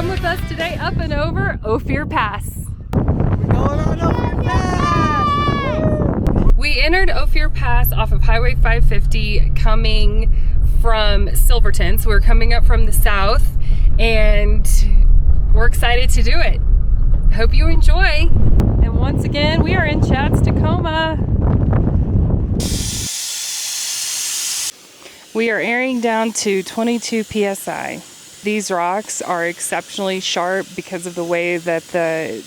Come with us today up and over Ophir Pass. We're going on Ophir Pass! We entered Ophir Pass off of Highway 550 coming from Silverton. So we're coming up from the south and we're excited to do it. Hope you enjoy. And once again, we are in Tacoma. We are airing down to 22 PSI. These rocks are exceptionally sharp because of the way that the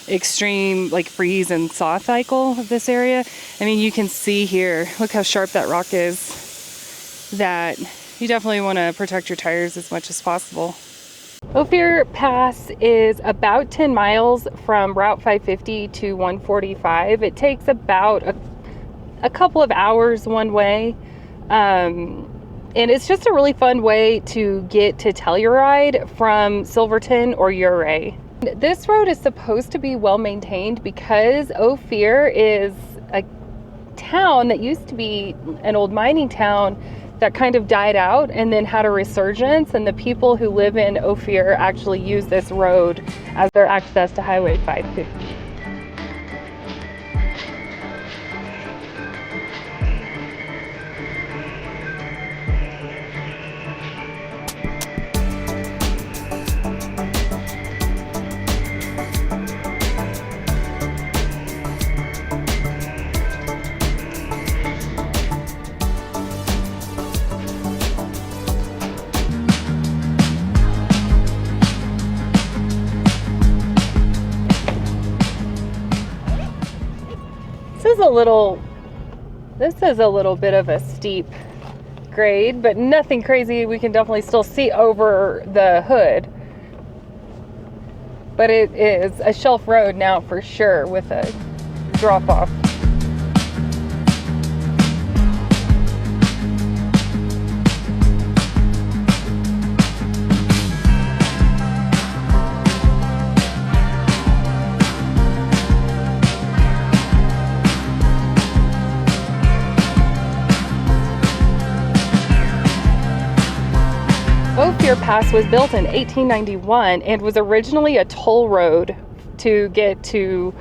extreme freeze and thaw cycle of this area. I mean, you can see here, look how sharp that rock is, that you definitely want to protect your tires as much as possible. Ophir Pass is about 10 miles from Route 550 to 145. It takes about a couple of hours one way. And it's just a really fun way to get to Telluride from Silverton or Ouray. This road is supposed to be well maintained because Ophir is a town that used to be an old mining town that kind of died out and then had a resurgence, and the people who live in Ophir actually use this road as their access to Highway 550. This is a little bit of a steep grade, but nothing crazy. We can definitely still see over the hood. But it is a shelf road now for sure with a drop off. Ophir Pass was built in 1891 and was originally a toll road to get to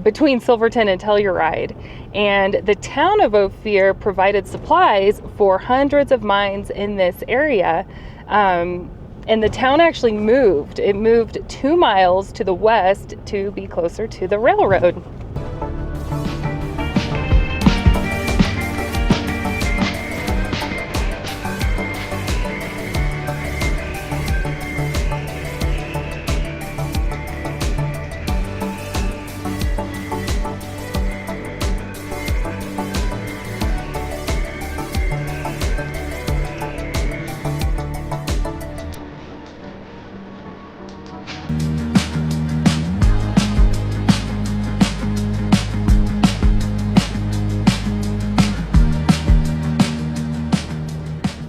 between Silverton and Telluride. And the town of Ophir provided supplies for hundreds of mines in this area. And the town actually moved. It moved 2 miles to the west to be closer to the railroad.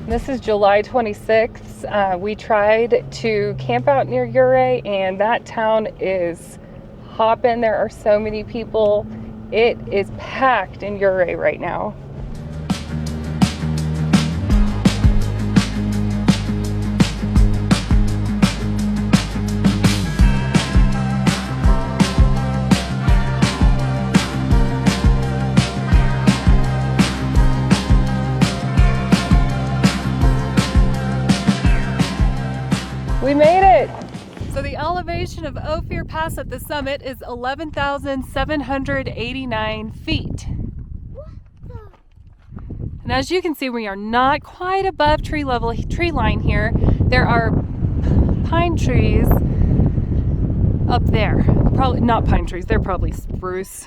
This is July 26th. We tried to camp out near Ouray, and that town is hopping. There are so many people. It is packed in Ouray right now. We made it! So the elevation of Ophir Pass at the summit is 11,789 feet. And as you can see, we are not quite above tree line here. There are pine trees up there. Probably not pine trees, they're probably spruce.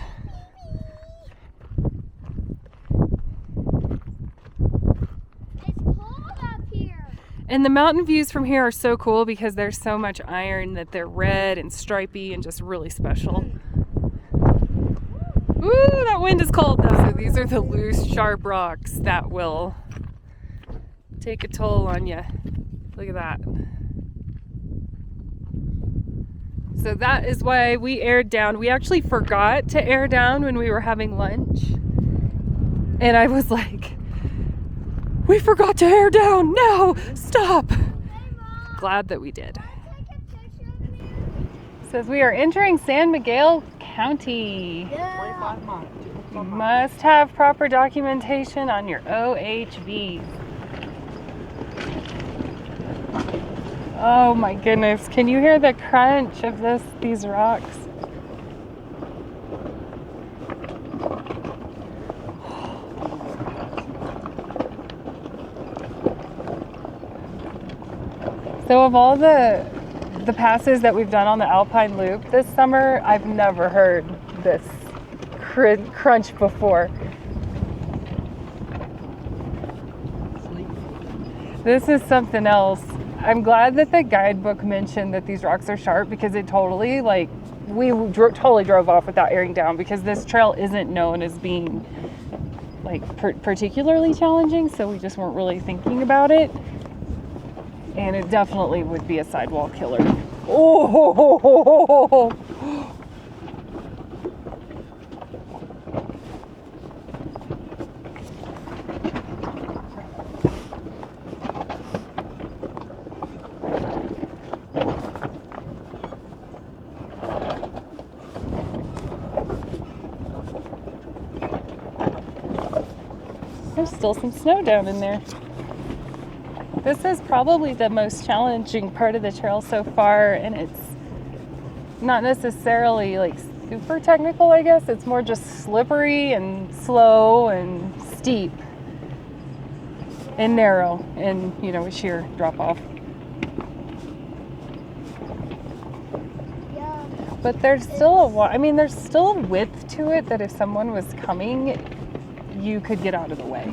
And the mountain views from here are so cool because there's so much iron that they're red and stripy and just really special. Ooh, that wind is cold though. So these are the loose, sharp rocks that will take a toll on you. Look at that. So that is why we aired down. We actually forgot to air down when we were having lunch. And I was like, we forgot to air down. No, stop. Glad that we did. Says we are entering San Miguel County. 25 miles. You must have proper documentation on your OHV. Oh my goodness, can you hear the crunch of these rocks? So of all the passes that we've done on the Alpine Loop this summer, I've never heard this crunch before. This is something else. I'm glad that the guidebook mentioned that these rocks are sharp, because it totally, like, we totally drove off without airing down, because this trail isn't known as being like particularly challenging, so we just weren't really thinking about it. And it definitely would be a sidewall killer. Oh! There's still some snow down in there. This is probably the most challenging part of the trail so far, and it's not necessarily like super technical, I guess. It's more just slippery and slow and steep and narrow and, you know, a sheer drop off. But there's still there's still a width to it that if someone was coming, you could get out of the way.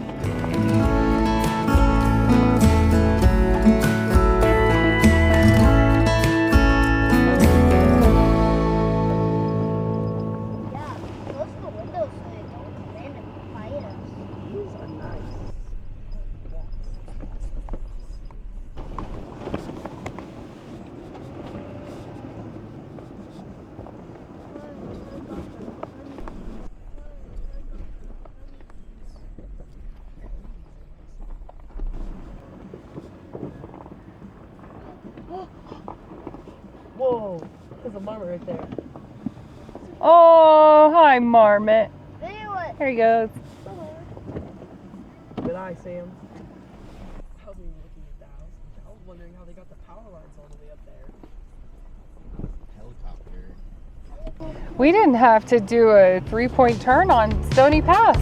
Whoa, there's a marmot right there. Oh, hi, marmot. There he goes. Good eye, Sam. I was even looking at that. I was wondering how they got the power lines all the way up there. Helicopter. We didn't have to do a 3-point turn on Stony Pass.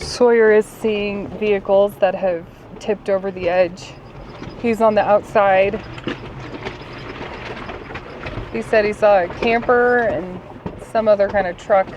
Sawyer is seeing vehicles that have tipped over the edge. He's on the outside. He said he saw a camper and some other kind of truck.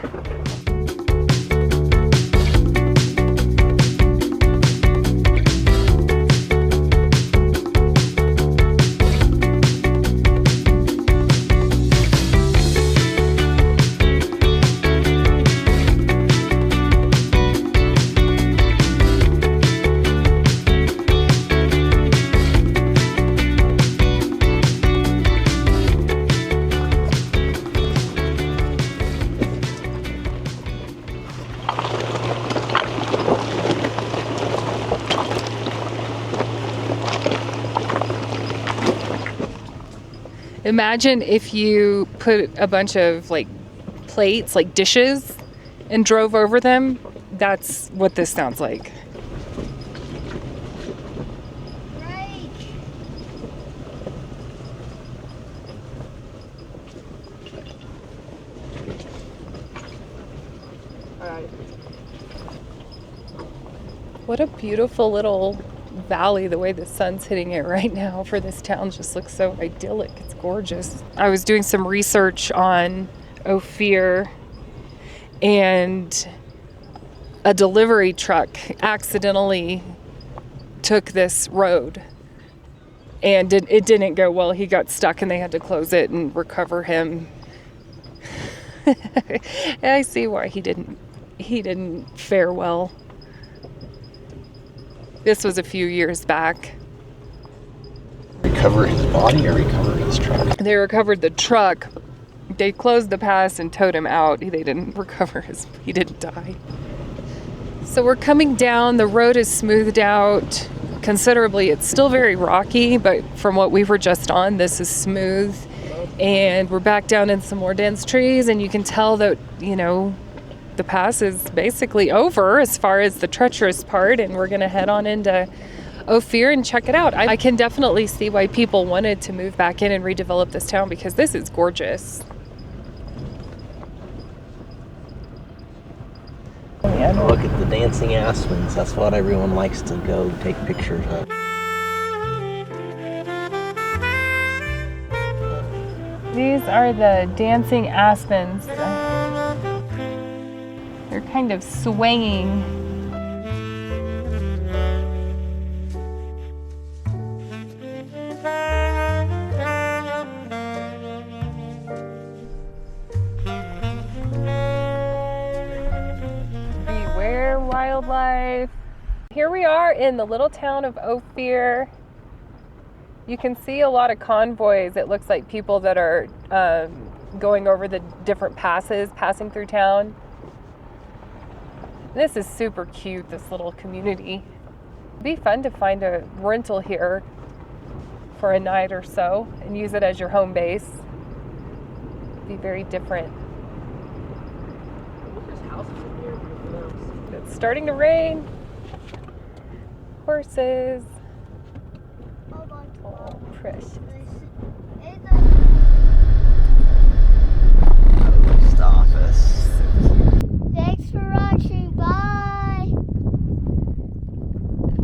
Imagine if you put a bunch of like plates, like dishes, and drove over them. That's what this sounds like. Right. What a beautiful little valley. The way the sun's hitting it right now for this town just looks so idyllic. It's gorgeous. I was doing some research on Ophir, and a delivery truck accidentally took this road, and it didn't go well. He got stuck and they had to close it and recover him. I see why he didn't fare well. This was a few years back. Recover his body or recover his truck? They recovered the truck. They closed the pass and towed him out. They didn't recover he didn't die. So we're coming down. The road is smoothed out considerably. It's still very rocky, but from what we were just on, this is smooth. And we're back down in some more dense trees, and you can tell that, the pass is basically over as far as the treacherous part, and we're going to head on into Ophir and check it out. I can definitely see why people wanted to move back in and redevelop this town, because this is gorgeous. Look at the dancing aspens. That's what everyone likes to go take pictures of. These are the dancing aspens. They're kind of swaying. Beware wildlife. Here we are in the little town of Ophir. You can see a lot of convoys. It looks like people that are going over the different passes, passing through town. This is super cute, this little community. It'd be fun to find a rental here for a night or so and use it as your home base. It'd be very different. Look, there's houses in here. It's starting to rain. Horses. Oh, precious.